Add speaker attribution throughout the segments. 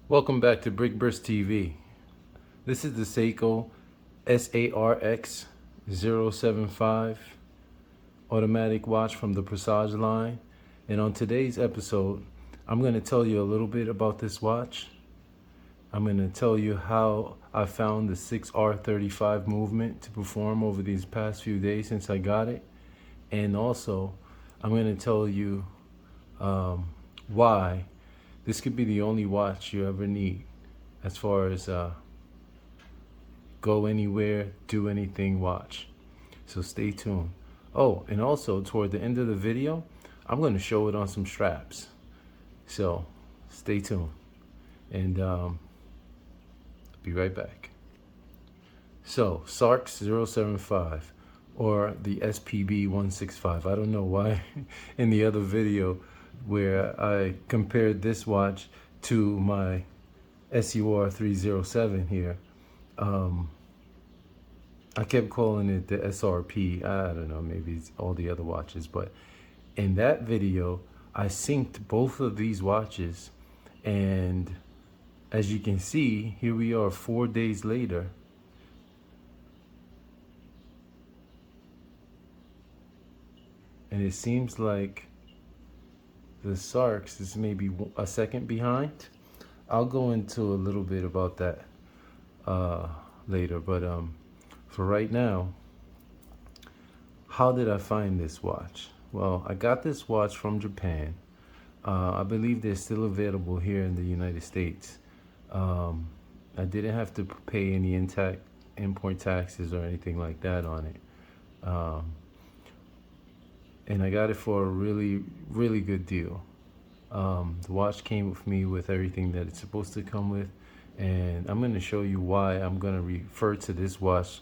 Speaker 1: Welcome back to Bris TV. This is the Seiko SARX075 automatic watch from the Presage line. And on today's episode, I'm going to tell you a little bit about this watch. I'm going to tell you how I found the SUR307 movement to perform over these past few days since I got it. And also, I'm going to tell you why this could be the only watch you ever need as far as go anywhere, do anything watch. So stay tuned. Oh, and also toward the end of the video, I'm going to show it on some straps. So stay tuned. And be right back. So SARX075 or the SPB165. I don't know why in the other video where I compared this watch to my SUR307 here, I kept calling it the SRP. I don't know, maybe it's all the other watches, but in that video I synced both of these watches, and as you can see, here we are 4 days later. And it seems like the SARX is maybe a second behind. I'll go into a little bit about that later, but for right now, how did I find this watch? Well, I got this watch from Japan. I believe they're still available here in the United States. I didn't have to pay any import taxes or anything like that on it. And I got it for a really, really good deal. The watch came with me with everything that it's supposed to come with, and I'm going to show you why I'm going to refer to this watch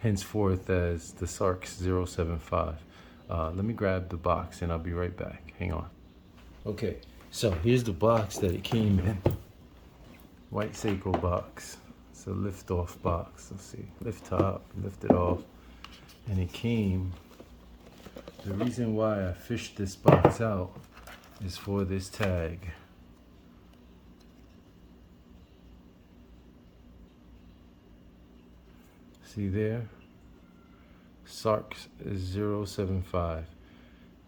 Speaker 1: henceforth as the SARX075. Let me grab the box and I'll be right back. Hang on. Okay, so here's the box that it came in. White Seiko box. It's a lift-off box. Let's see. Lift top, lift it off, and it came. The reason why I fished this box out is for this tag. See there? SARX075.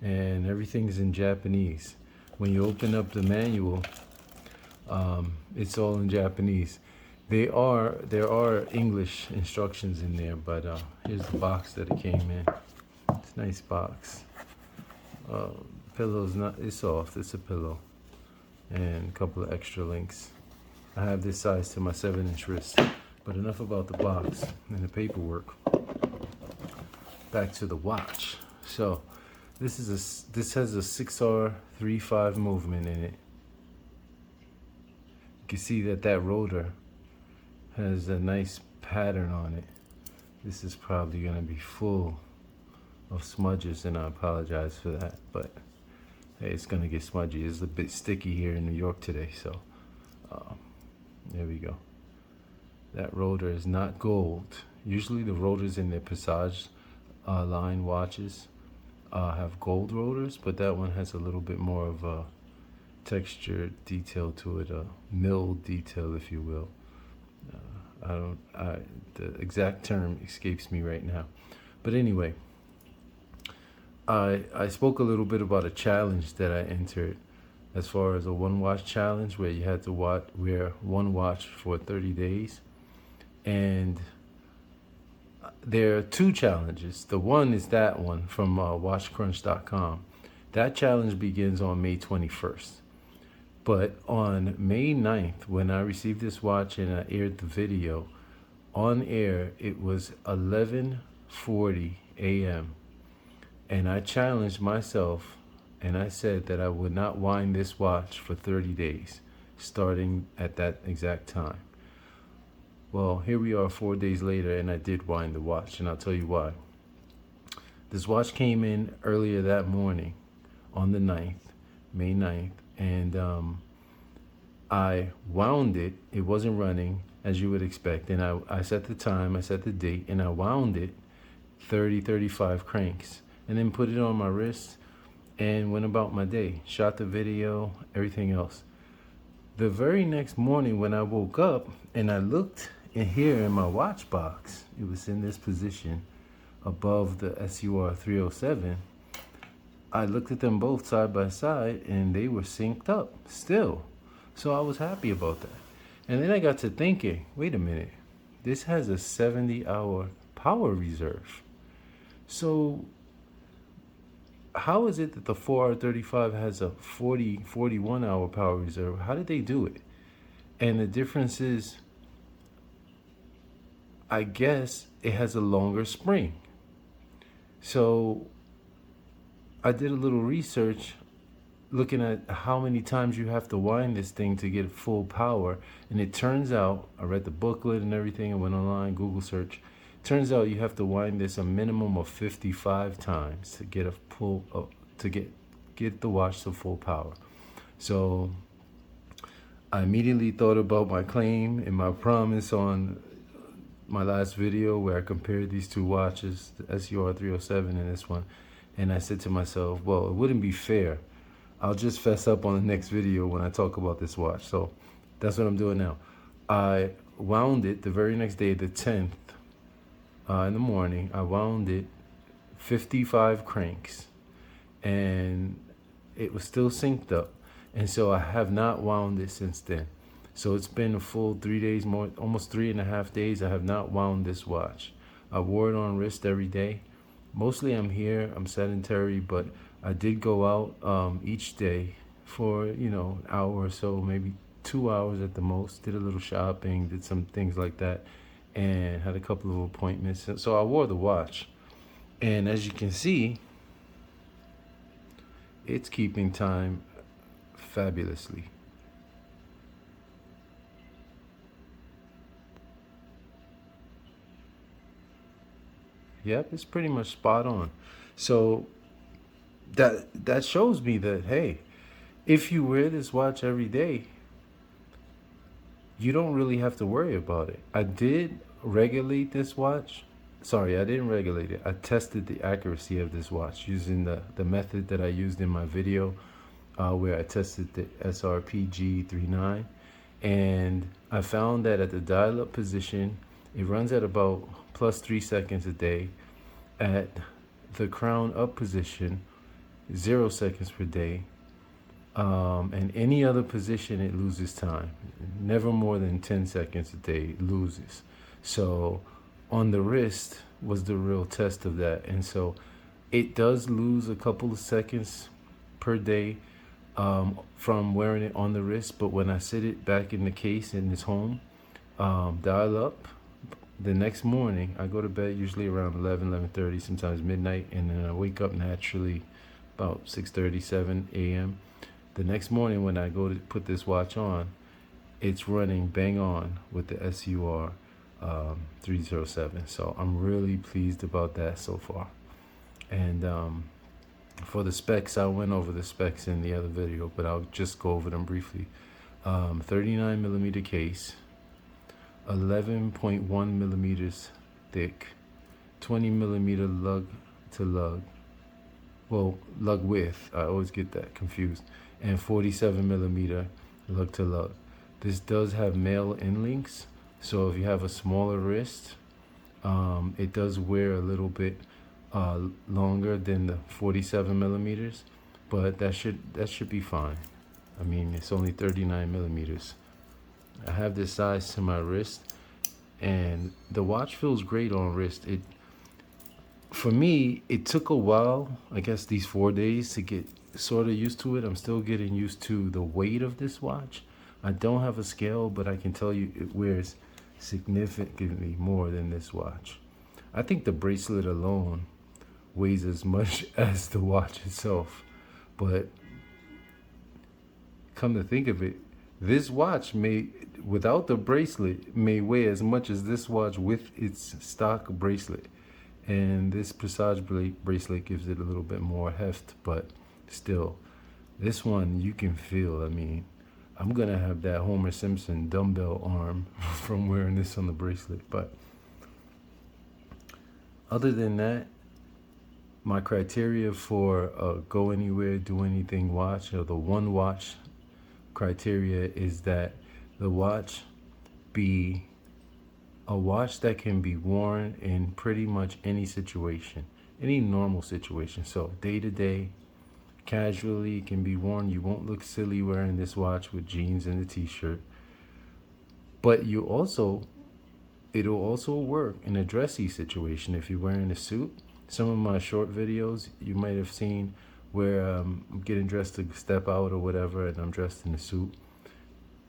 Speaker 1: And everything's in Japanese. When you open up the manual, it's all in Japanese. There are English instructions in there, but here's the box that it came in. It's a nice box. Pillow's it's soft, it's a pillow. And a couple of extra links. I have this size to my 7-inch wrist. But enough about the box and the paperwork. Back to the watch. So this has a SUR307 movement in it. You can see that rotor has a nice pattern on it. This is probably going to be full of smudges, and I apologize for that, but hey, it's gonna get smudgy. It's a bit sticky here in New York today, so there we go. That rotor is not gold. Usually the rotors in the Presage line watches have gold rotors, but that one has a little bit more of a texture detail to it, a mill detail, if you will. The exact term escapes me right now, but anyway. I spoke a little bit about a challenge that I entered as far as a one watch challenge where you had to wear one watch for 30 days. And there are two challenges. The one is that one from watchcrunch.com. That challenge begins on May 21st. But on May 9th, when I received this watch and I aired the video, on air it was 11:40 a.m. And I challenged myself, and I said that I would not wind this watch for 30 days, starting at that exact time. Well, here we are 4 days later, and I did wind the watch, and I'll tell you why. This watch came in earlier that morning, on the 9th, May 9th, and I wound it. It wasn't running, as you would expect, and I set the time, I set the date, and I wound it 35 cranks. And then put it on my wrist and went about my day. Shot the video, everything else. The very next morning when I woke up and I looked in here in my watch box, it was in this position above the SUR307. I looked at them both side by side and they were synced up still. So I was happy about that. And then I got to thinking, wait a minute, this has a 70-hour power reserve. So how is it that the 4R35 has a 41-hour power reserve? How did they do it? And the difference is, I guess it has a longer spring. So I did a little research looking at how many times you have to wind this thing to get full power. And it turns out, I read the booklet and everything, I went online, Google search. Turns out you have to wind this a minimum of 55 times to get a full, to get the watch to full power. So I immediately thought about my claim and my promise on my last video where I compared these two watches, the SUR307 and this one. And I said to myself, well, it wouldn't be fair. I'll just fess up on the next video when I talk about this watch. So that's what I'm doing now. I wound it the very next day, the 10th, in the morning. I wound it 55 cranks and it was still synced up. And so I have not wound it since then. So it's been a full 3 days, more, almost 3.5 days. I have not wound this watch. I wore it on wrist every day. Mostly I'm here, I'm sedentary, but I did go out each day for, you know, an hour or so, maybe 2 hours at the most. Did a little shopping, did some things like that, and had a couple of appointments. So I wore the watch. And as you can see, it's keeping time fabulously. Yep, it's pretty much spot on. So that shows me that, hey, if you wear this watch every day, you don't really have to worry about it. I did regulate this watch. Sorry, I didn't regulate it. I tested the accuracy of this watch using the method that I used in my video where I tested the SRPG39. And I found that at the dial-up position, it runs at about plus 3 seconds a day. At the crown up position, 0 seconds per day. And any other position, it loses time. Never more than 10 seconds a day, it loses. So on the wrist was the real test of that. And so it does lose a couple of seconds per day from wearing it on the wrist. But when I sit it back in the case in this home, dial up, the next morning, I go to bed usually around 11:30, sometimes midnight, and then I wake up naturally about 6:37 a.m. The next morning when I go to put this watch on, it's running bang on with the SUR307. So I'm really pleased about that so far. And for the specs, I went over the specs in the other video, but I'll just go over them briefly. 39 millimeter case. 11.1 millimeters thick, 20 millimeter lug to lug, well, lug width, I always get that confused, and 47 millimeter lug to lug. This does have male end links, so if you have a smaller wrist, it does wear a little bit longer than the 47 millimeters, but that should be fine. I mean, it's only 39 millimeters. I have this size to my wrist, and the watch feels great on wrist. For me, it took a while, I guess these 4 days, to get sort of used to it. I'm still getting used to the weight of this watch. I don't have a scale, but I can tell you it wears significantly more than this watch. I think the bracelet alone weighs as much as the watch itself, but come to think of it, this watch may, without the bracelet, may weigh as much as this watch with its stock bracelet. And this Presage bracelet gives it a little bit more heft, but still, this one you can feel. I mean, I'm gonna have that Homer Simpson dumbbell arm from wearing this on the bracelet. But other than that, my criteria for go anywhere, do anything watch, or the one watch criteria is that the watch be a watch that can be worn in pretty much any situation, any normal situation. So day to day, casually, it can be worn. You won't look silly wearing this watch with jeans and a t-shirt. But it'll also work in a dressy situation if you're wearing a suit. Some of my short videos you might have seen where I'm getting dressed to step out or whatever, and I'm dressed in a suit.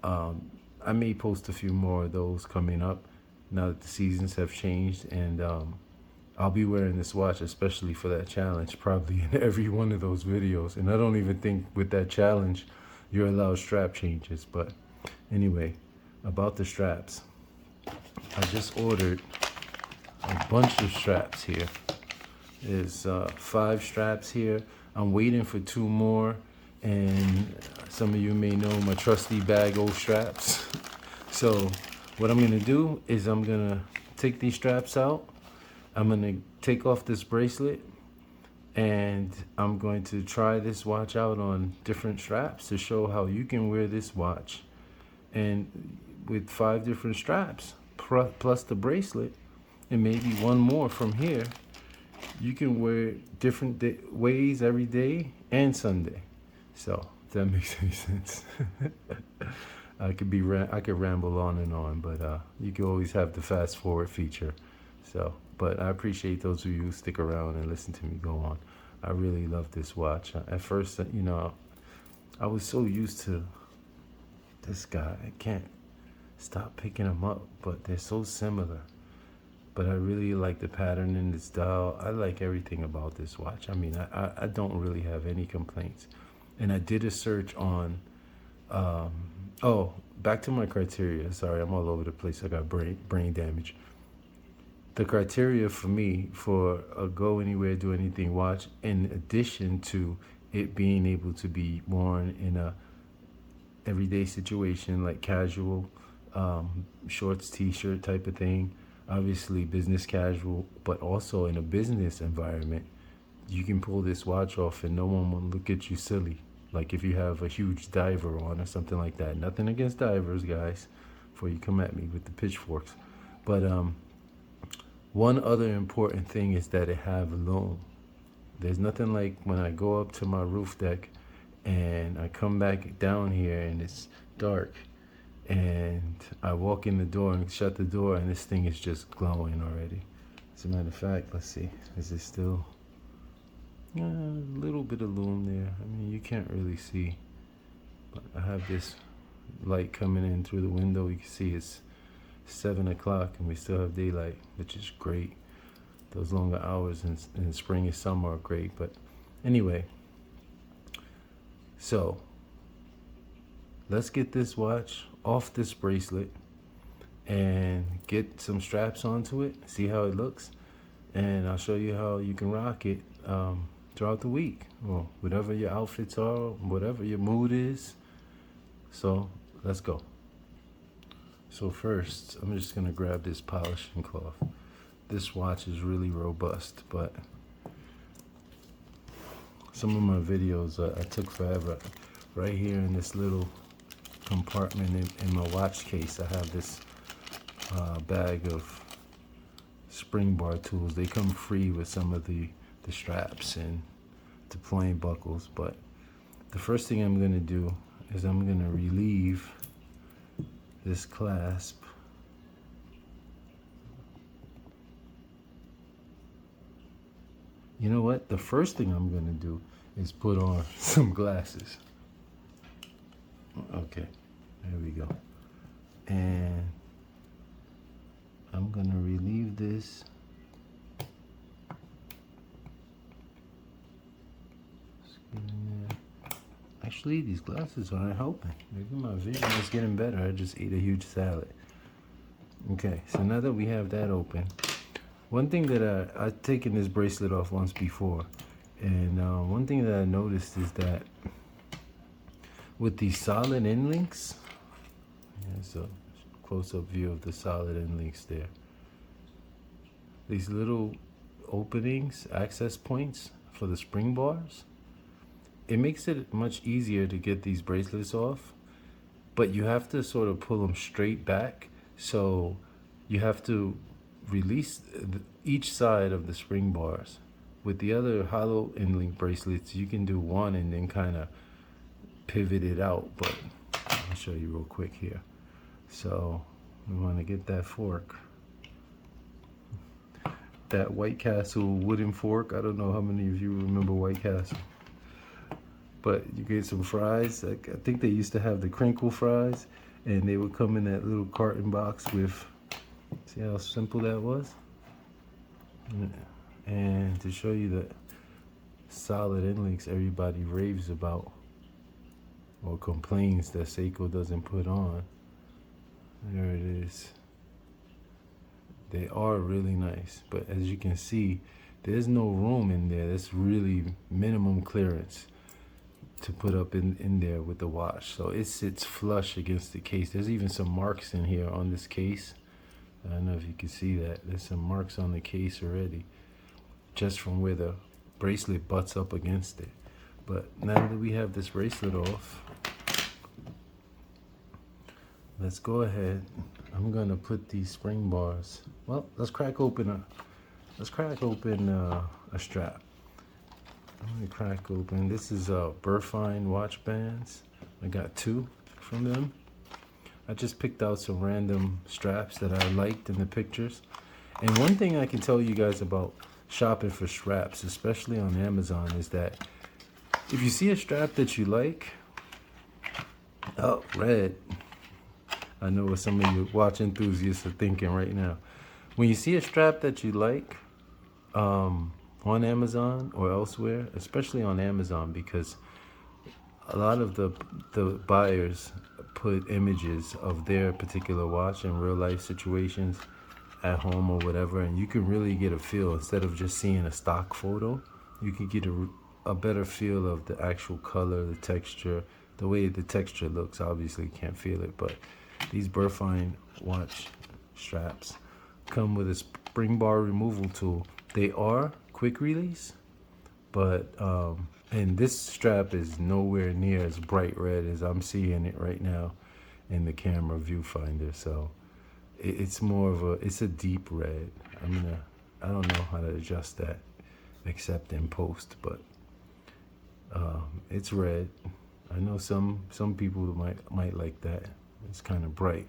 Speaker 1: I may post a few more of those coming up now that the seasons have changed, and I'll be wearing this watch especially for that challenge, probably in every one of those videos. And I don't even think with that challenge you're allowed strap changes. But anyway, about the straps, I just ordered a bunch of straps here. There's 5 straps here. I'm waiting for 2 more, and some of you may know my trusty bag O straps. So what I'm gonna do is I'm gonna take these straps out. I'm gonna take off this bracelet, and I'm going to try this watch out on different straps to show how you can wear this watch, and with 5 different straps plus the bracelet and maybe 1 more from here, you can wear different ways every day and Sunday. So if that makes any sense. I could ramble on and on, but you can always have the fast forward feature. So, but I appreciate those of you who stick around and listen to me go on. I really love this watch. At first, you know, I was so used to this guy. I can't stop picking them up, but they're so similar. But I really like the pattern and the style. I like everything about this watch. I mean, I don't really have any complaints. And I did a search on, oh, back to my criteria. Sorry, I'm all over the place. I got brain damage. The criteria for me for a go anywhere, do anything watch, in addition to it being able to be worn in a everyday situation like casual, shorts, t-shirt type of thing, obviously business casual, but also in a business environment, you can pull this watch off and no one will look at you silly. Like if you have a huge diver on or something like that. Nothing against divers, guys, before you come at me with the pitchforks. But one other important thing is that it have lume. There's nothing like when I go up to my roof deck and I come back down here and it's dark and I walk in the door and shut the door and this thing is just glowing already. As a matter of fact, let's see, is it still a little bit of lume there? I mean, you can't really see, but I have this light coming in through the window. You can see it's 7 o'clock and we still have daylight, which is great. Those longer hours in spring and summer are great. But anyway, so let's get this watch off this bracelet and get some straps onto it, see how it looks, and I'll show you how you can rock it throughout the week, or whatever your outfits are, whatever your mood is. So let's go. So first, I'm just gonna grab this polishing cloth. This watch is really robust, but some of my videos I took forever. Right here in this little compartment in my watch case, I have this bag of spring bar tools. They come free with some of the straps and the plain buckles. But the first thing I'm gonna do is I'm gonna relieve this clasp. You know what? The first thing I'm gonna do is put on some glasses. Okay, there we go. And I'm gonna relieve this. Actually, these glasses aren't helping. Maybe my vision is getting better. I just ate a huge salad. Okay, so now that we have that open, one thing that I've taken this bracelet off once before, and one thing that I noticed is that with these solid end links, here's a close-up view of the solid end links there. These little openings, access points for the spring bars, it makes it much easier to get these bracelets off but you have to sort of pull them straight back. So you have to release each side of the spring bars. With the other hollow end link bracelets, you can do one and then kind of pivot it out, but I'll show you real quick here. So we want to get that fork, that White Castle wooden fork. I don't know how many of you remember White Castle, but you get some fries. I think they used to have the crinkle fries, and they would come in that little carton box with, see how simple that was? And to show you the solid end links everybody raves about or complains that Seiko doesn't put on, there it is. They are really nice, but as you can see, there's no room in there. That's really minimum clearance to put up in there with the watch. So it sits flush against the case. There's even some marks in here on this case. I don't know if you can see that. There's some marks on the case already, just from where the bracelet butts up against it. But now that we have this bracelet off, let's go ahead. I'm gonna put these spring bars. Well, let's crack open a strap. I'm gonna crack open. This is Burfine watch bands. I got 2 from them. I just picked out some random straps that I liked in the pictures. And one thing I can tell you guys about shopping for straps, especially on Amazon, is that if you see a strap that you like, oh, red. I know what some of you watch enthusiasts are thinking right now. When you see a strap that you like on Amazon or elsewhere, especially on Amazon, because a lot of the buyers put images of their particular watch in real life situations at home or whatever, and you can really get a feel. Instead of just seeing a stock photo, you can get a better feel of the actual color, the texture, the way the texture looks. Obviously you can't feel it, but these Burfine watch straps come with a spring bar removal tool. They are quick release, but and this strap is nowhere near as bright red as I'm seeing it right now in the camera viewfinder. So it's more of it's a deep red. I don't know how to adjust that except in post, but it's red. I know some people might like that. It's kind of bright,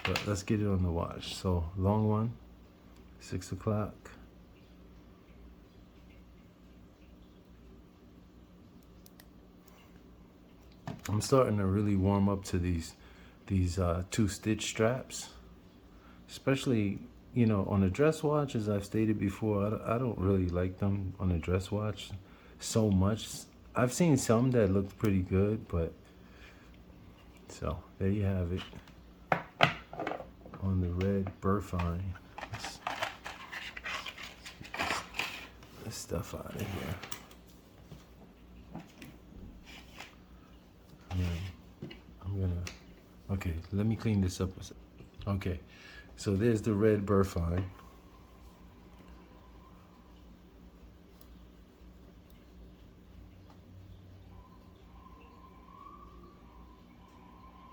Speaker 1: but let's get it on the watch. So long one, 6 o'clock. I'm starting to really warm up to these 2-stitch straps, especially, you know, on a dress watch. As I've stated before, I don't really like them on a dress watch so much. I've seen some that looked pretty good, but so there you have it on the red Burfine. Let's get this stuff out of here. Okay, let me clean this up. Okay, so there's the red Burfine.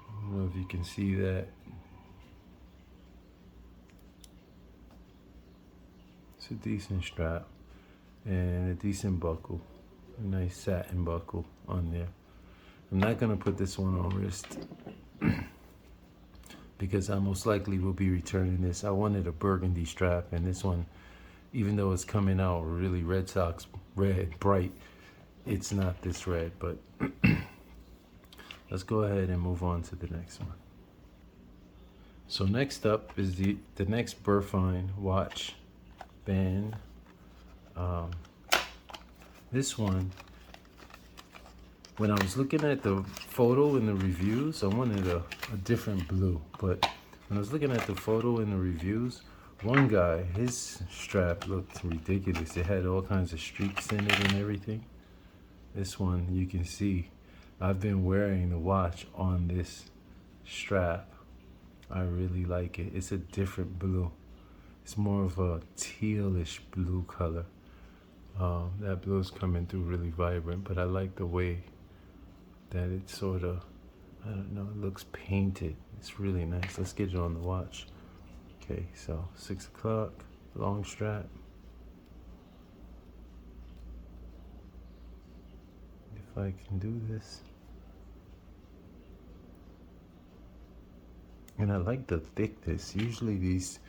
Speaker 1: I don't know if you can see that. It's a decent strap and a decent buckle, a nice satin buckle on there. I'm not gonna put this one on wrist because I most likely will be returning this. I wanted a burgundy strap, and this one, even though it's coming out really Red Sox red, bright, it's not this red. But let's go ahead and move on to the next one. So next up is the next Burfine watch band. This one, when I was looking at the photo in the reviews, I wanted a different blue. But when I was looking at the photo in the reviews, one guy, his strap looked ridiculous. It had all kinds of streaks in it and everything. This one, you can see, I've been wearing the watch on this strap. I really like it. It's a different blue. It's more of a tealish blue color. That blue is coming through really vibrant, but I like the way that it sort of I don't know, it looks painted. It's really nice. Let's get it on the watch. Okay, so 6 o'clock, long strap. If I can do this. And I like the thickness. Usually these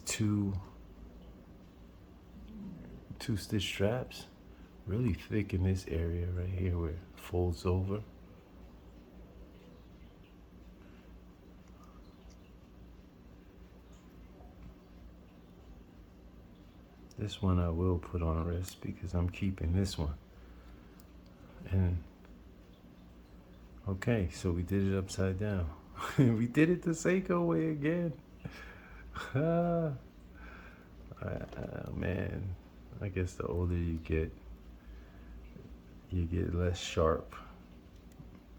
Speaker 1: two stitch straps really thick in this area right here where it folds over. This one I will put on wrist because I'm keeping this one. And okay, so we did it upside down. We did it the Seiko way again. Man, I guess the older you get less sharp.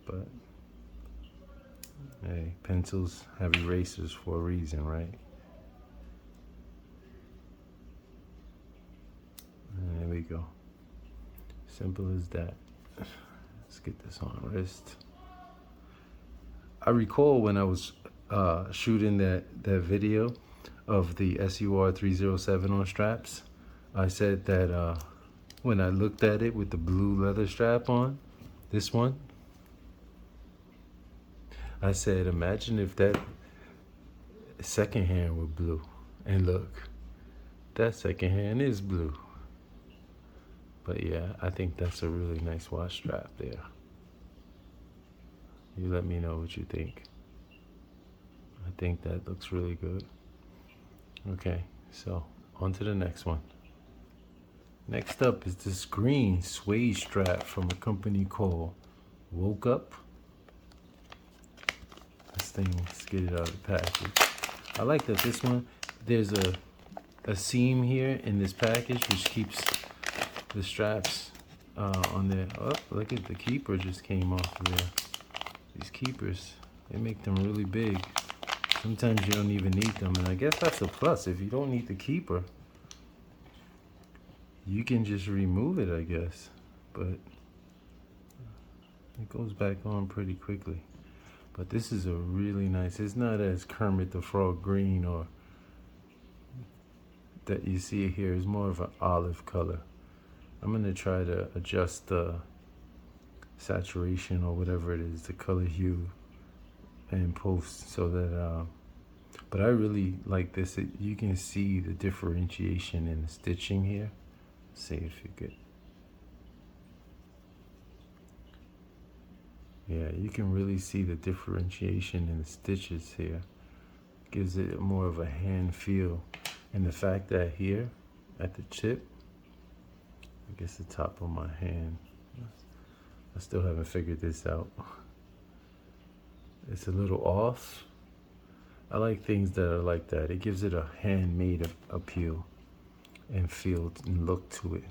Speaker 1: But hey, pencils have erasers for a reason, right? And there we go. Simple as that. Let's get this on wrist. I recall when I was shooting that video of the SUR307 on straps, I said that when I looked at it with the blue leather strap on, this one, I said, imagine if that second hand were blue. And look, that second hand is blue. But yeah, I think that's a really nice watch strap there. You let me know what you think. I think that looks really good. Okay, so on to the next one. Next up is this green suede strap from a company called Woke Up. This thing, let's get it out of the package. I like that this one, there's a seam here in this package which keeps the straps on there. Oh, look at the keeper just came off of there. These keepers, they make them really big. Sometimes you don't even need them, and I guess that's a plus. If you don't need the keeper, you can just remove it, I guess. But it goes back on pretty quickly. But this is a really nice, it's not as Kermit the Frog green or that you see here. It's more of an olive color. I'm gonna try to adjust the saturation or whatever it is, the color hue in post so that, but I really like this. You can see the differentiation in the stitching here. See if you could. Yeah, you can really see the differentiation in the stitches here. Gives it more of a hand feel. And the fact that here at the tip, I guess the top of my hand, I still haven't figured this out. It's a little off. I like things that are like that. It gives it a handmade appeal and feel and look to it.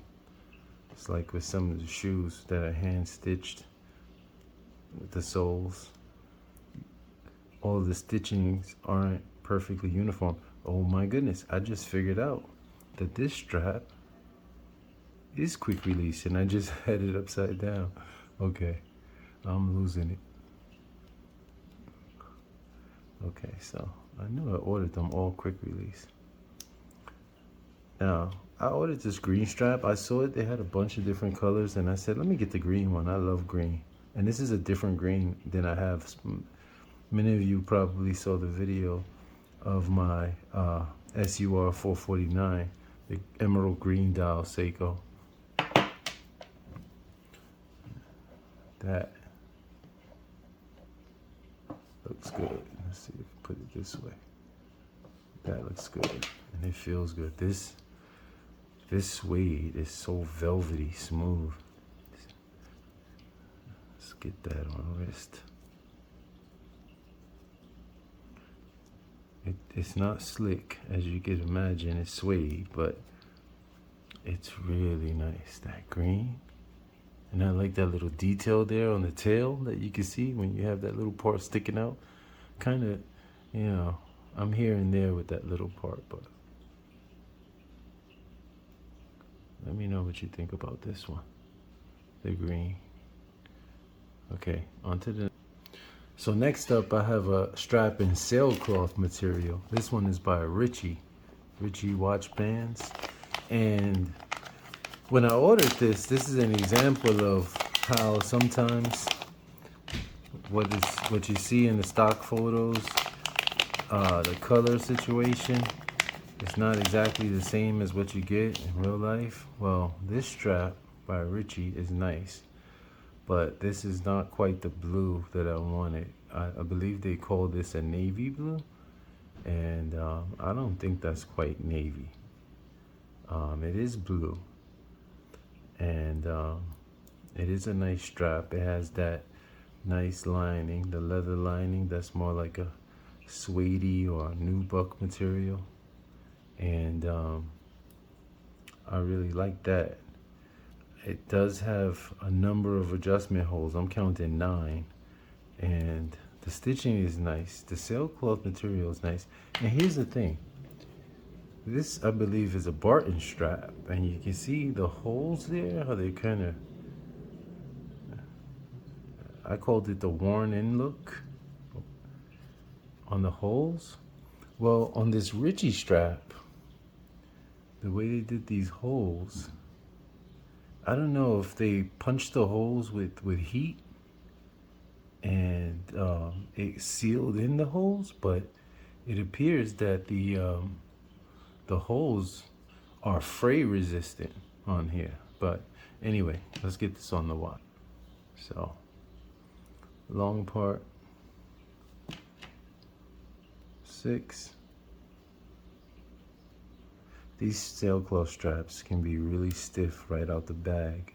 Speaker 1: It's like with some of the shoes that are hand stitched with the soles. All of the stitchings aren't perfectly uniform. Oh my goodness, I just figured out that this strap is quick release and I just had it upside down. Okay, I'm losing it. Okay, so I knew I ordered them all quick release. Now, I ordered this green strap. I saw it, they had a bunch of different colors and I said, let me get the green one. I love green. And this is a different green than I have. Many of you probably saw the video of my SUR307, the emerald green dial Seiko. That looks good. Let's see if I put it this way. That looks good and it feels good. This suede is so velvety smooth. Let's get that on wrist. It's not slick as you can imagine. It's suede, but it's really nice. That green. And I like that little detail there on the tail that you can see when you have that little part sticking out. Kind of, you know, I'm here and there with that little part, but let me know what you think about this one, the green. Okay, on to the, So next up, I have a strap in sailcloth material. This one is by Ritchie watch bands. And when I ordered this is an example of how sometimes what you see in the stock photos, the color situation, it's not exactly the same as what you get in real life. Well, this strap by Ritchie is nice, but this is not quite the blue that I wanted. I believe they call this a navy blue, and I don't think that's quite navy. It is blue, and it is a nice strap. It has that nice lining, the leather lining that's more like a suede or nubuck material, and I really like that. It does have a number of adjustment holes. I'm counting 9, and the stitching is nice. The sailcloth material is nice. And here's the thing. This, I believe, is a Barton strap, and you can see the holes there, how they kind of, I called it the worn-in look on the holes. Well, on this Ritchie strap, the way they did these holes, I don't know if they punched the holes with heat and it sealed in the holes, but it appears that the holes are fray resistant on here. But anyway, let's get this on the watch. So, long part 6. These sailcloth straps can be really stiff right out the bag.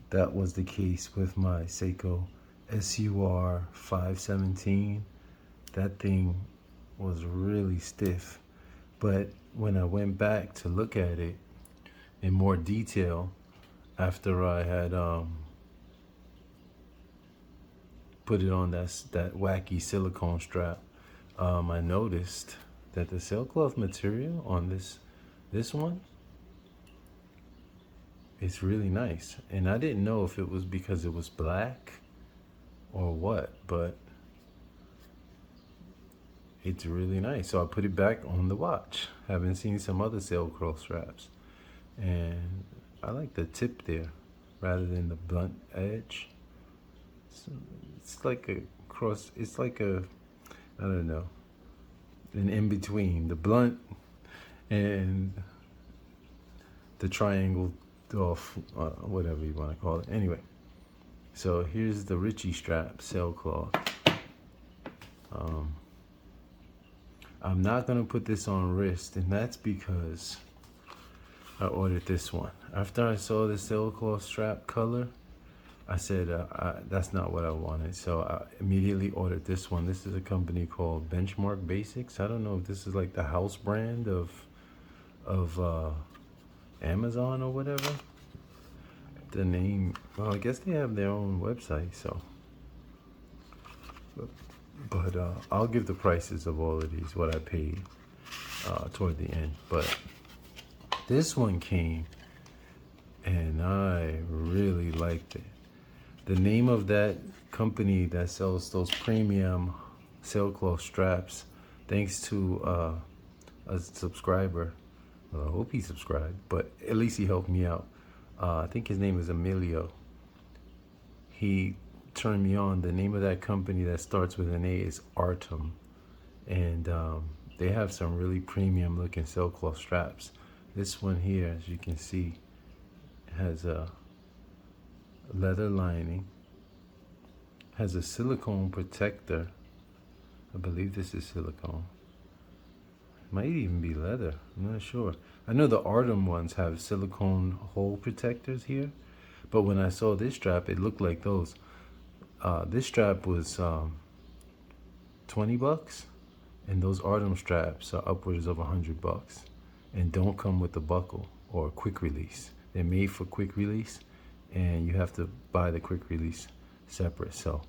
Speaker 1: That was the case with my Seiko SUR307. That thing was really stiff. But when I went back to look at it in more detail after I had put it on that wacky silicone strap, I noticed that the sailcloth material on this one, it's really nice. And I didn't know if it was because it was black or what, but it's really nice. So I put it back on the watch. Haven't seen some other sailcloth straps, and I like the tip there rather than the blunt edge. So it's like a cross, it's like a, I don't know, an in-between the blunt and the triangle off, whatever you want to call it. Anyway, so here's the Ritchie strap, sailcloth. I'm not gonna put this on wrist, and that's because I ordered this one. After I saw the sailcloth strap color, I said that's not what I wanted, so I immediately ordered this one. This is a company called Benchmark Basics. I don't know if this is like the house brand of Amazon or whatever. The name, well, I guess they have their own website, so. But I'll give the prices of all of these, what I paid toward the end. But this one came, and I really liked it. The name of that company that sells those premium sailcloth straps, thanks to a subscriber, well, I hope he subscribed, but at least he helped me out. I think his name is Emilio. He turned me on. The name of that company that starts with an A is Artem, and they have some really premium looking sailcloth straps. This one here, as you can see, has a leather lining, has a silicone protector. I believe this is silicone. Might even be leather, I'm not sure. I know the Artem ones have silicone hole protectors here, but when I saw this strap, it looked like those. This strap was 20 bucks, and those Artem straps are upwards of $100 and don't come with the buckle or quick release. They're made for quick release, and you have to buy the quick release separate. So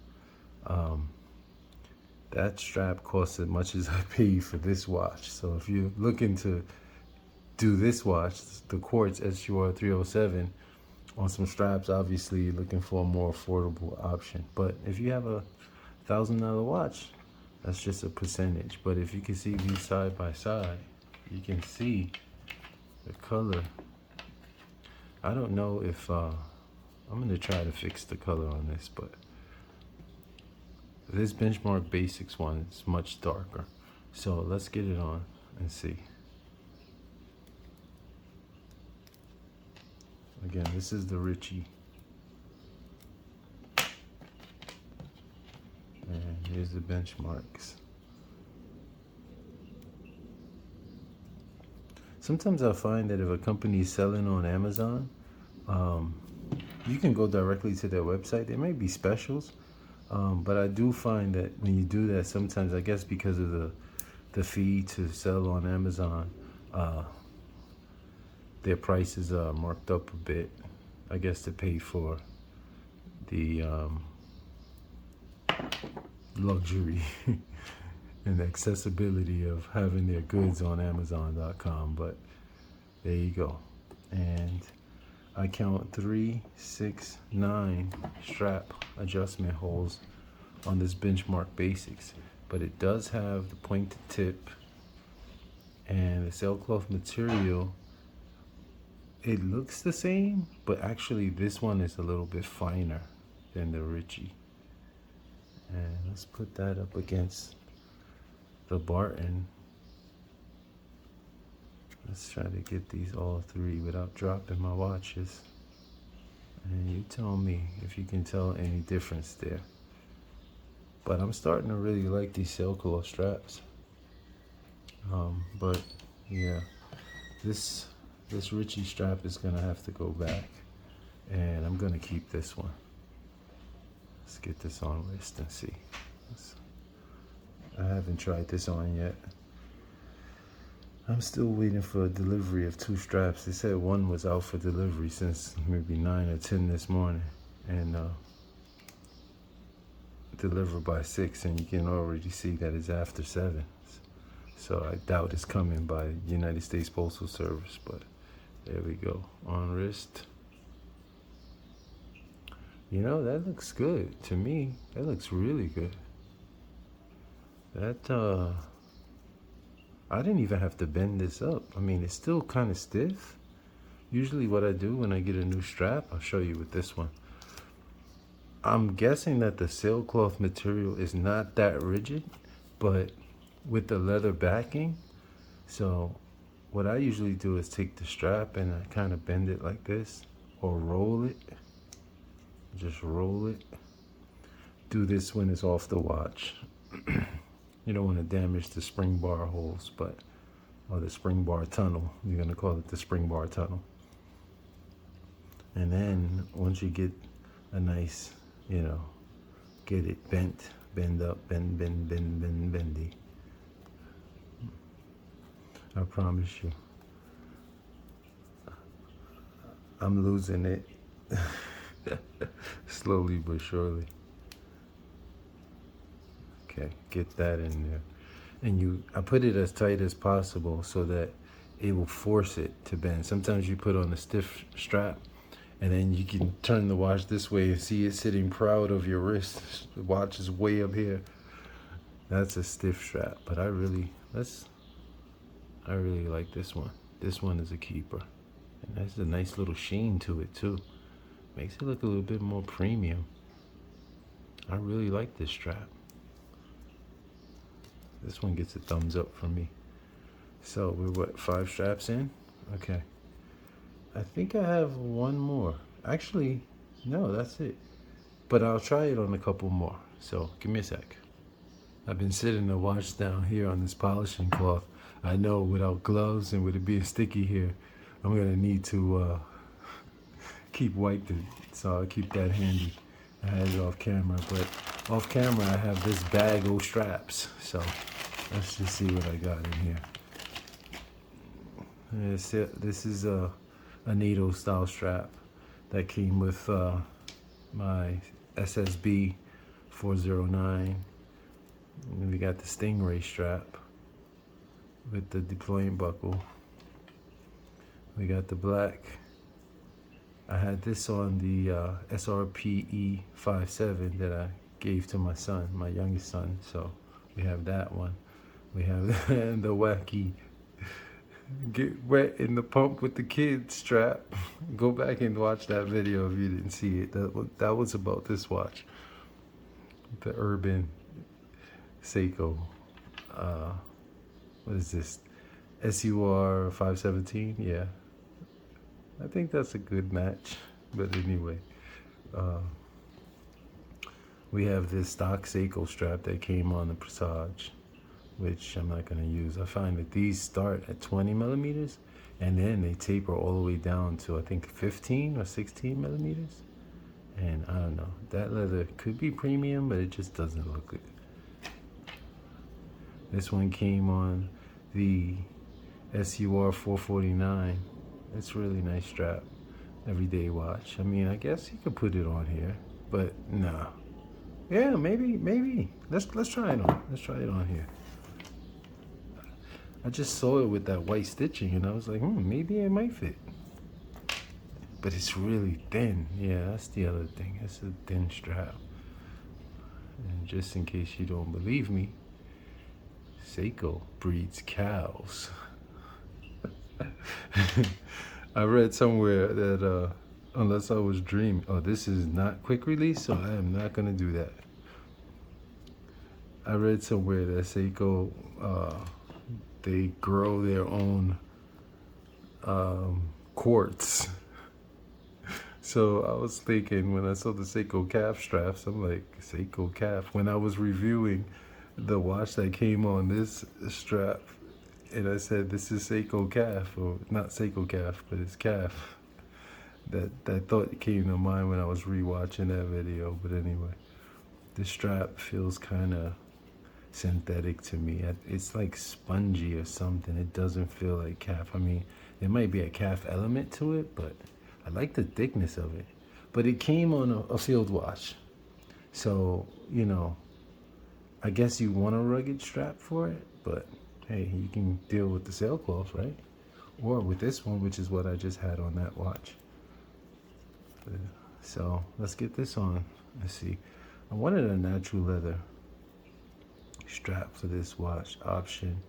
Speaker 1: that strap costs as much as I paid for this watch. So if you're looking to do this watch, the Quartz SUR307, on some straps. Obviously you're looking for a more affordable option, but if you have a $1,000 watch, that's just a percentage. But if you can see these side by side, you can see the color. I don't know if I'm gonna try to fix the color on this, but this Benchmark Basics one is much darker. So let's get it on and see. Again, this is the Ritchie. And here's the benchmarks. Sometimes I find that if a company is selling on Amazon, you can go directly to their website. There may be specials, but I do find that when you do that, sometimes, I guess because of the fee to sell on Amazon, their prices are marked up a bit, I guess, to pay for the luxury and the accessibility of having their goods on Amazon.com. But there you go. And I count 3, 6, 9 strap adjustment holes on this Benchmark Basics, but it does have the pointed tip and the sailcloth material. It looks the same, but actually this one is a little bit finer than the Ritchie. And let's put that up against the Barton. Let's try to get these all three without dropping my watches. And you tell me if you can tell any difference there. But I'm starting to really like these sailcloth straps. But yeah, this Ritchie strap is gonna have to go back, and I'm gonna keep this one. Let's get this on wrist and see. I haven't tried this on yet. I'm still waiting for a delivery of 2 straps. They said one was out for delivery since maybe 9 or 10 this morning, and delivered by 6, and you can already see that it's after 7. So I doubt it's coming by United States Postal Service, but there we go, on wrist. You know, that looks good to me. That looks really good. That I didn't even have to bend this up. I mean, it's still kind of stiff. Usually what I do when I get a new strap, I'll show you with this one. I'm guessing that the sailcloth material is not that rigid, but with the leather backing. So what I usually do is take the strap and I kind of bend it like this, or roll it. Just roll it. Do this when it's off the watch. You don't want to damage the spring bar holes, but, or the spring bar tunnel. You're going to call it the spring bar tunnel. And then once you get a nice, you know, get it bent, bend up, bendy. I promise you, I'm losing it. Slowly but surely. Okay, get that in there. And I put it as tight as possible so that it will force it to bend. Sometimes you put on a stiff strap and then you can turn the watch this way and see it sitting proud of your wrist. The watch is way up here. That's a stiff strap, but I really like this one. This one is a keeper. And that's a nice little sheen to it too. Makes it look a little bit more premium. I really like this strap. This one gets a thumbs up from me. So we're what, 5 straps in? Okay. I think I have one more. Actually, no, that's it. But I'll try it on a couple more. So give me a sec. I've been sitting the watch down here on this polishing cloth. I know without gloves and with it being sticky here, I'm gonna need to keep wiped it. So I'll keep that handy. I had it off camera, but off camera I have this bag of straps. So let's just see what I got in here. This is a needle style strap that came with my SSB409. And we got the Stingray strap with the deploying buckle. We got the black I had this on the SRPE57 that I gave to my son, my youngest son. So we have that one. We have the wacky get wet in the pump with the kids strap. Go back and watch that video if you didn't see it. That was about this watch, the Urban Seiko. What is this? SUR307. Yeah, I think that's a good match. But anyway, we have this stock Seiko strap that came on the Presage, which I'm not going to use. I find that these start at 20 millimeters and then they taper all the way down to I think 15 or 16 millimeters. And I don't know, that leather could be premium, but it just doesn't look good. This one came on the SUR309. It's a really nice strap, everyday watch. I mean, I guess you could put it on here, but nah. Yeah, maybe. Let's try it on. Let's try it on here. I just saw it with that white stitching and I was like, maybe it might fit. But it's really thin. Yeah, that's the other thing. It's a thin strap. And just in case you don't believe me, Seiko breeds cows. I read somewhere that unless I was dreaming, this is not quick release, so I am not gonna do that. I read somewhere that Seiko, they grow their own quartz. So I was thinking when I saw the Seiko calf straps, I'm like, Seiko calf. When I was reviewing the watch that came on this strap, and I said, this is Seiko calf, or not Seiko calf, but it's calf. That thought came to mind when I was rewatching that video. But anyway, the strap feels kind of synthetic to me. It's like spongy or something. It doesn't feel like calf. I mean, there might be a calf element to it, but I like the thickness of it. But it came on a field watch, so you know, I guess you want a rugged strap for it, but hey, you can deal with the sailcloth, right? Or with this one, which is what I just had on that watch. So let's get this on. Let's see. I wanted a natural leather strap for this watch option.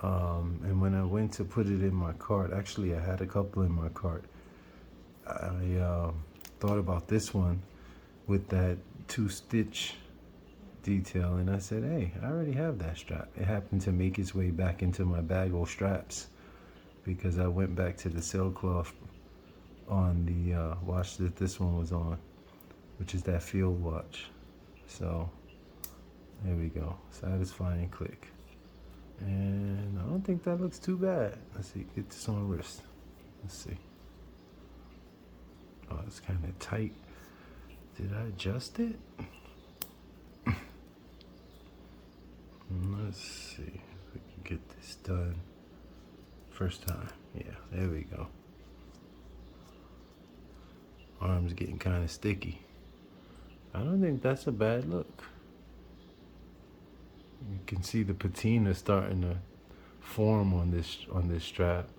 Speaker 1: And when I went to put it in my cart, actually I had a couple in my cart. I thought about this one with that 2-stitch detail, and I said, hey, I already have that strap. It happened to make its way back into my bag of straps because I went back to the sailcloth on the watch that this one was on, which is that field watch. So there we go, satisfying click. And I don't think that looks too bad. Let's see, get this on wrist. Let's see. Oh, it's kind of tight. Did I adjust it? Let's see if we can get this done first time. Yeah, there we go. Arms getting kind of sticky. I don't think that's a bad look. You can see the patina starting to form on this strap.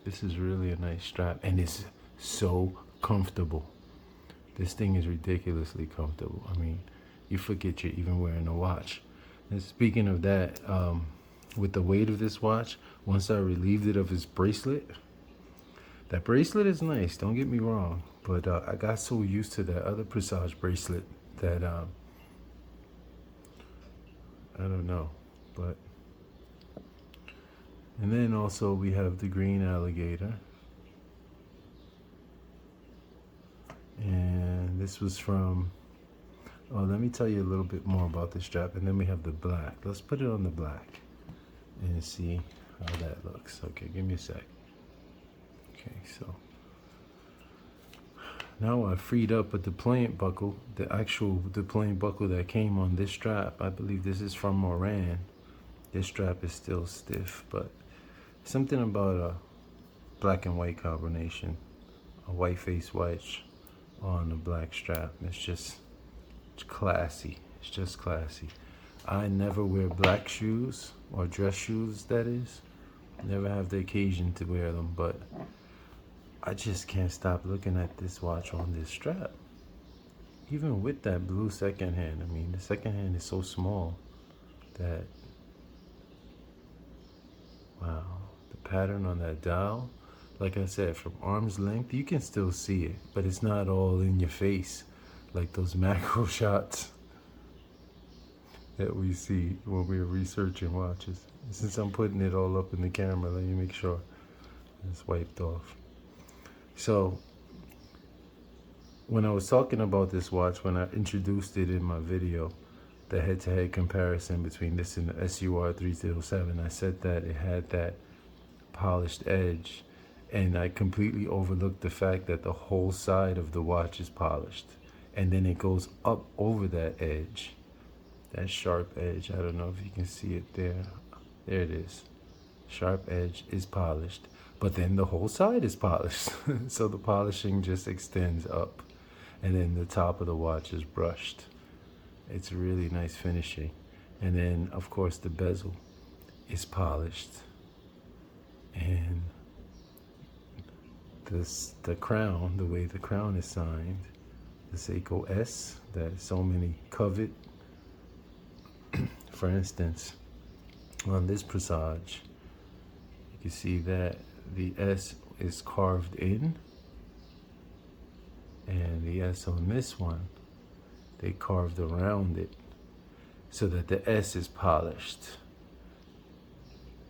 Speaker 1: This is really a nice strap, and it's so comfortable. This thing is ridiculously comfortable. I mean, you forget you're even wearing a watch. And speaking of that, with the weight of this watch, once I relieved it of its bracelet, that bracelet is nice, don't get me wrong, but I got so used to that other Presage bracelet that I don't know. But and then also we have the green alligator, and this was from, let me tell you a little bit more about the strap, and then we have the black. Let's put it on the black and see how that looks. Okay, give me a sec. Okay, so now I freed up a deployment buckle, the actual deployment buckle that came on this strap. I believe this is from Moran. This strap is still stiff, but something about a black and white combination, a white face watch on a black strap. It's classy. It's just classy. I never wear black shoes, or dress shoes that is. Never have the occasion to wear them, but I just can't stop looking at this watch on this strap. Even with that blue second hand, I mean, the second hand is so small that, wow, the pattern on that dial, like I said, from arm's length, you can still see it, but it's not all in your face like those macro shots that we see when we're researching watches. Since I'm putting it all up in the camera, let me make sure it's wiped off. So when I was talking about this watch, when I introduced it in my video, the head-to-head comparison between this and the SUR307, I said that it had that polished edge, and I completely overlooked the fact that the whole side of the watch is polished, and then it goes up over that edge, that sharp edge. I don't know if you can see it there. There it is. Sharp edge is polished, but then the whole side is polished. So the polishing just extends up, and then the top of the watch is brushed. It's really nice finishing. And then of course the bezel is polished, and the crown, the way the crown is signed, the Seiko S that so many covet. For instance, on this Presage, you can see that the S is carved in, and the S on this one, they carved around it so that the S is polished.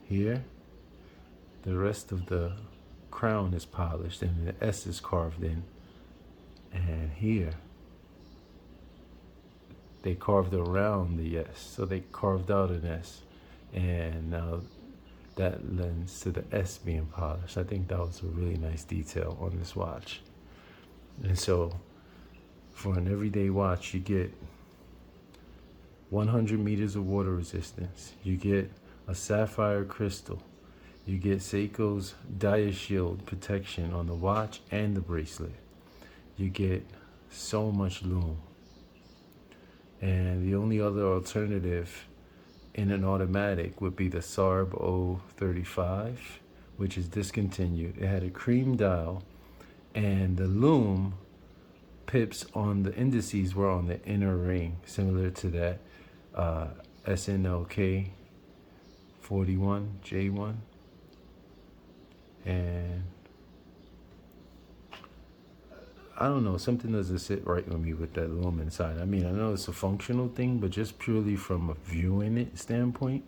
Speaker 1: Here, the rest of the crown is polished and the S is carved in. And here, they carved around the S, so they carved out an S. And now that lends to the S being polished. I think that was a really nice detail on this watch. And so for an everyday watch, you get 100 meters of water resistance. You get a sapphire crystal. You get Seiko's DiaShield protection on the watch and the bracelet. You get so much lume. And the only other alternative in an automatic would be the SARB035, which is discontinued. It had a cream dial, and the lume pips on the indices were on the inner ring, similar to that SNLK 41 J1. And I don't know, something doesn't sit right with me with that lume inside. I mean, I know it's a functional thing, but just purely from a viewing it standpoint,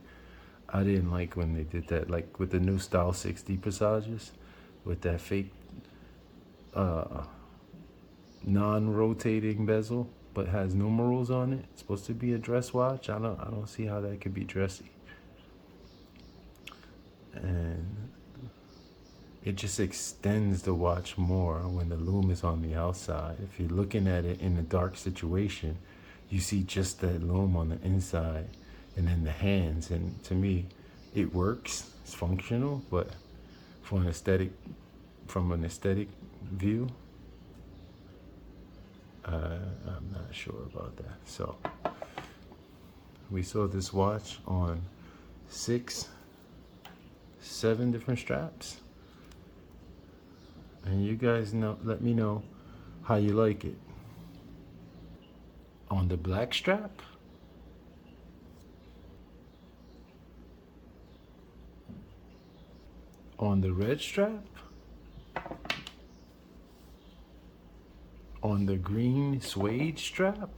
Speaker 1: I didn't like when they did that, like with the new Style 60 Presages, with that fake non-rotating bezel, but has numerals on it. It's supposed to be a dress watch. I don't see how that could be dressy. And it just extends the watch more when the lume is on the outside. If you're looking at it in a dark situation, you see just that lume on the inside, and then the hands. And to me, it works. It's functional, but for an aesthetic, from an aesthetic view, I'm not sure about that. So we saw this watch on 6, 7 different straps. And you guys know, let me know how you like it. On the black strap, on the red strap, on the green suede strap,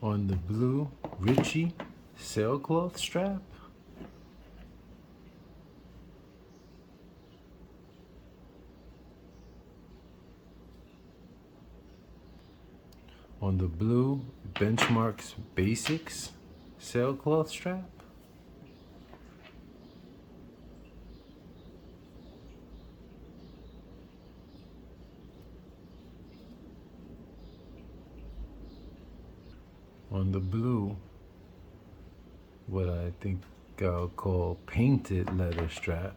Speaker 1: on the blue Ritchie sailcloth strap, on the blue Benchmarks Basics sailcloth strap, on the blue, what I think I'll call painted leather strap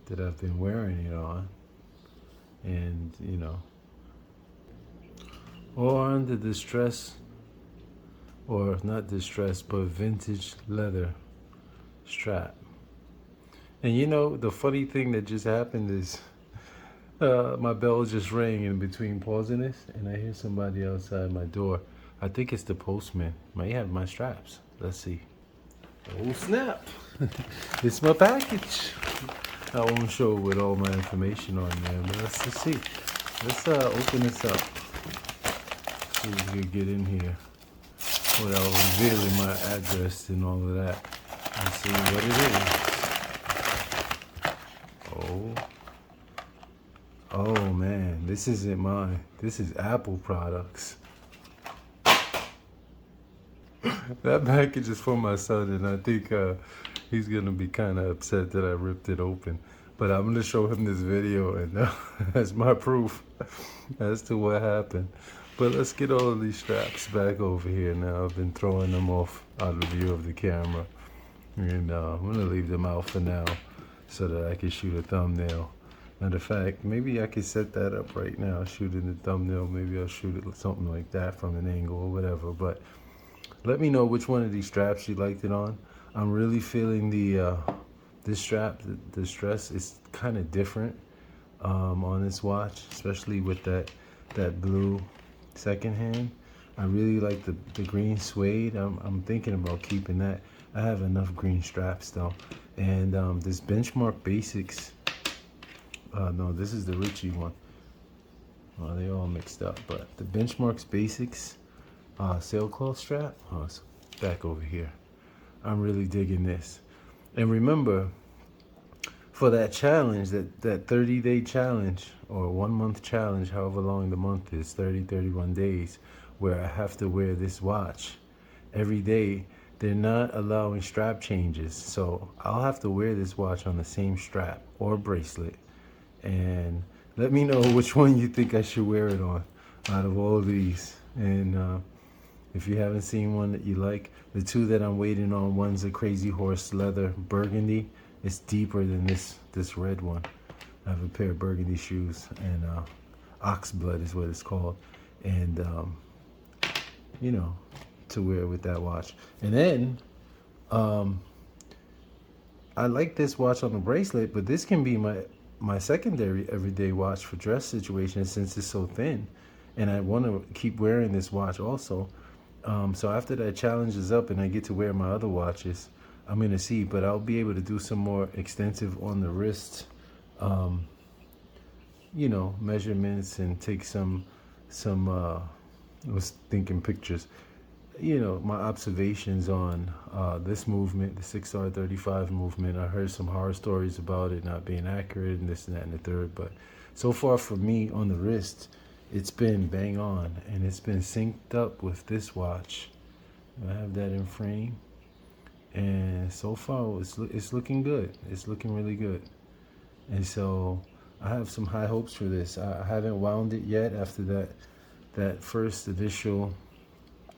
Speaker 1: that I've been wearing it on, and you know, or on the distress or not distressed, but vintage leather strap. And you know, the funny thing that just happened is my bell just rang in between pausing this, and I hear somebody outside my door. I think it's the postman. Might have my straps. Let's see. Oh snap! It's my package. I won't show it with all my information on there, but let's just see. Let's open this up. See if we can get in here without revealing my address and all of that. Let's see what it is. Oh man, this isn't mine. This is Apple products. That package is for my son, and I think he's gonna be kind of upset that I ripped it open. But I'm gonna show him this video, and that's my proof as to what happened. But let's get all of these straps back over here now. I've been throwing them off out of view of the camera, and I'm gonna leave them out for now so that I can shoot a thumbnail. Matter of fact, maybe I could set that up right now, shoot in the thumbnail. Maybe I'll shoot it something like that from an angle or whatever. But let me know which one of these straps you liked it on. I'm really feeling the this strap, the stress is kind of different on this watch, especially with that blue second hand. I really like the green suede. I'm thinking about keeping that. I have enough green straps though. And this Benchmark Basics, no, this is the Ritchie one. Well, they all mixed up, but the Benchmark's Basics sailcloth strap, it's back over here. I'm really digging this. And remember, for that challenge, that 30-day challenge or 1 month challenge, however long the month is, 31 days, where I have to wear this watch every day, they're not allowing strap changes. So I'll have to wear this watch on the same strap or bracelet. And let me know which one you think I should wear it on out of all these. And if you haven't seen one that you like, the two that I'm waiting on, one's a Crazy Horse leather burgundy. It's deeper than this red one. I have a pair of burgundy shoes, and ox blood is what it's called. And you know, to wear with that watch. And then I like this watch on the bracelet, but this can be my secondary everyday watch for dress situations since it's so thin. And I want to keep wearing this watch also. So after that challenge is up and I get to wear my other watches, I'm gonna see, but I'll be able to do some more extensive on the wrist, you know, measurements and take some I was thinking pictures, you know, my observations on this movement, the SUR307 movement. I heard some horror stories about it not being accurate and this and that and the third, but so far for me on the wrist, it's been bang on, and it's been synced up with this watch. I have that in frame, and so far it's looking good. It's looking really good, and so I have some high hopes for this. I haven't wound it yet after that first initial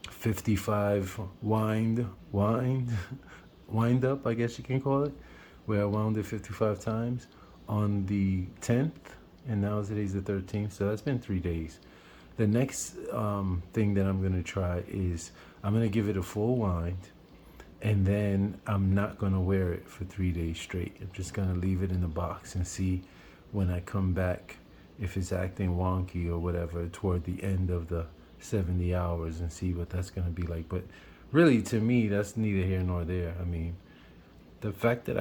Speaker 1: 55 wind up, I guess you can call it, where I wound it 55 times on the 10th. And now today's the 13th, so that's been 3 days. The next thing that I'm gonna try is I'm gonna give it a full wind, and then I'm not gonna wear it for 3 days straight. I'm just gonna leave it in the box and see when I come back if it's acting wonky or whatever toward the end of the 70 hours and see what that's gonna be like. But really, to me, that's neither here nor there. I mean, the fact that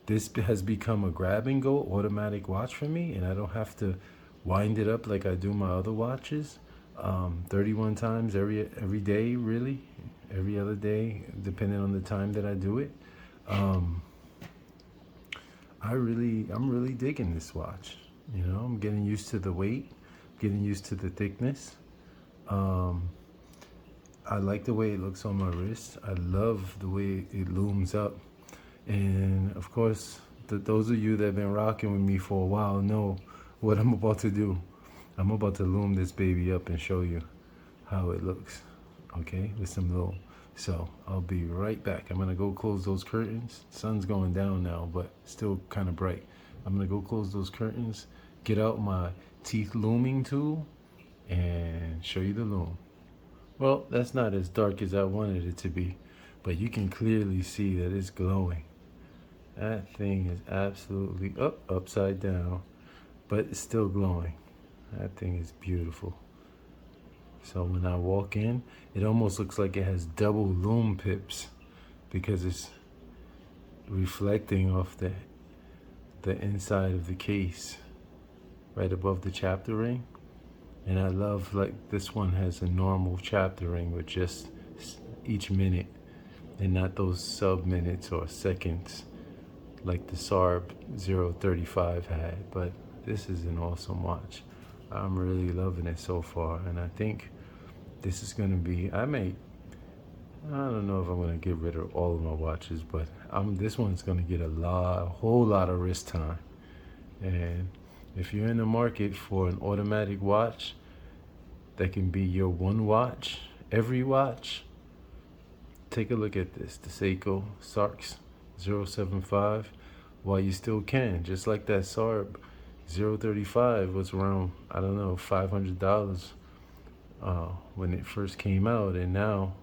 Speaker 1: this has become a grab and go automatic watch for me, and I don't have to wind it up like I do my other watches, 31 times every day, really, every other day, depending on the time that I do it. I'm really digging this watch. You know, I'm getting used to the weight, getting used to the thickness. I like the way it looks on my wrist. I love the way it looms up. And of course, those of you that have been rocking with me for a while know what I'm about to do. I'm about to loom this baby up and show you how it looks, okay, with some loom. So I'll be right back. I'm gonna go close those curtains. Sun's going down now, but still kind of bright. I'm gonna go close those curtains, get out my teeth looming tool, and show you the loom. Well, that's not as dark as I wanted it to be, but you can clearly see that it's glowing. That thing is absolutely upside down, but it's still glowing. That thing is beautiful. So when I walk in, it almost looks like it has double lume pips because it's reflecting off the inside of the case right above the chapter ring. And I love, like, this one has a normal chapter ring with just each minute and not those sub minutes or seconds like the SARX035 had. But this is an awesome watch. I'm really loving it so far, and I think this is gonna be, I don't know if I'm gonna get rid of all of my watches, but this one's gonna get a whole lot of wrist time. And if you're in the market for an automatic watch that can be your one watch, every watch, take a look at this, the Seiko SARX075, while you still can. Just like that SARX035 was around, I don't know, $500 when it first came out, and now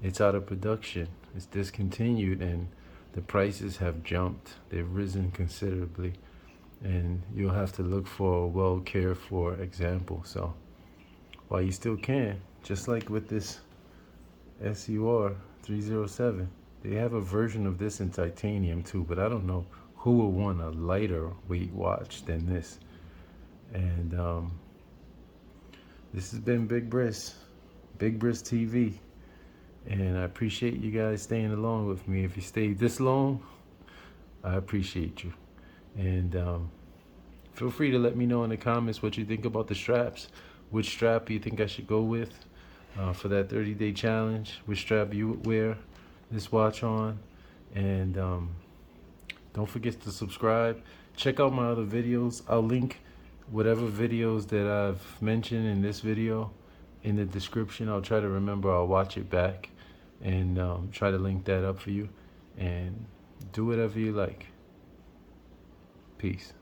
Speaker 1: it's out of production. It's discontinued, and the prices have jumped. They've risen considerably, and you'll have to look for a well cared for example. So while you still can, just like with this SUR307, they have a version of this in titanium too, but I don't know who would want a lighter weight watch than this. And this has been Big Bris TV, and I appreciate you guys staying along with me. If you stayed this long, I appreciate you. And feel free to let me know in the comments what you think about the straps. Which strap you think I should go with for that 30-day challenge. Which strap you would wear this watch on. And don't forget to subscribe. Check out my other videos. I'll link whatever videos that I've mentioned in this video in the description. I'll try to remember. I'll watch it back and try to link that up for you. And do whatever you like. Peace.